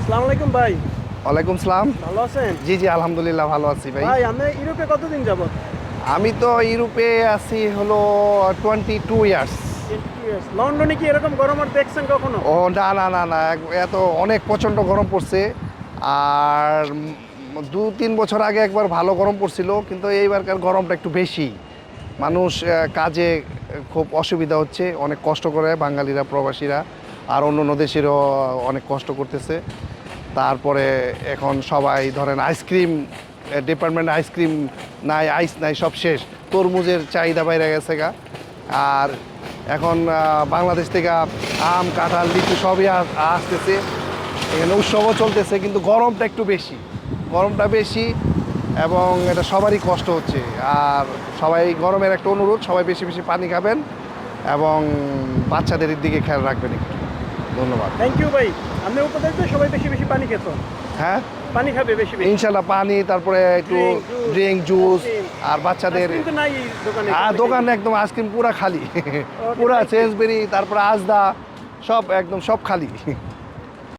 আসসালামু আলাইকুম ভাই। ওয়ালাইকুম সালাম। ভালো আছেন? জি জি, আলহামদুলিল্লাহ ভালো আছি ভাই। ভাই আপনি ইউরোপে কতদিন যাবত? আমি তো ইউরোপে আছি হলো 22 ইয়ার্স। 20 ইয়ার্স। লন্ডনে কি এরকম গরম আর দেখছেন কখনো? ও না না না না, এত অনেক প্রচণ্ড গরম পড়ছে। আর 2-3 বছর আগে একবার ভালো গরম পড়ছিল, কিন্তু এইবারকার গরমটা একটু বেশি। মানুষ কাজে খুব অসুবিধা হচ্ছে, অনেক কষ্ট করে বাঙালিরা, প্রবাসীরা আর অন্য অন্য দেশেরও অনেক কষ্ট করতেছে। তারপরে এখন সবাই ধরেন আইসক্রিম ডিপার্টমেন্ট, আইসক্রিম নাই, আইস নাই, সব শেষ। তরমুজের চাহিদা বাইরে গেছে গা। আর এখন বাংলাদেশ থেকে আম, কাঁঠাল, লিচু সবই আসতেছে, এখানে উৎসবও চলতেছে, কিন্তু গরমটা একটু বেশি, গরমটা বেশি এবং এটা সবারই কষ্ট হচ্ছে। আর সবাই গরমের একটা অনুরোধ, সবাই বেশি বেশি পানি খাবেন এবং বাচ্চাদের দিকে খেয়াল রাখবেন একটু। ধন্যবাদ। থ্যাংক ইউ ভাই। আপনি উপদেশ দেন সবাই বেশি বেশি পানি খেত। হ্যাঁ, পানি খাবে বেশি বেশি। ইনশাল্লাহ পানি, তারপরে একটু ড্রিঙ্ক, জুস, আর বাচ্চাদের কিন্তু নাই এই দোকানে। দোকান একদম আইসক্রিম পুরা খালি, পুরা thank you. চেঞ্জবেরি, তারপরে আজদা, সব একদম সব খালি।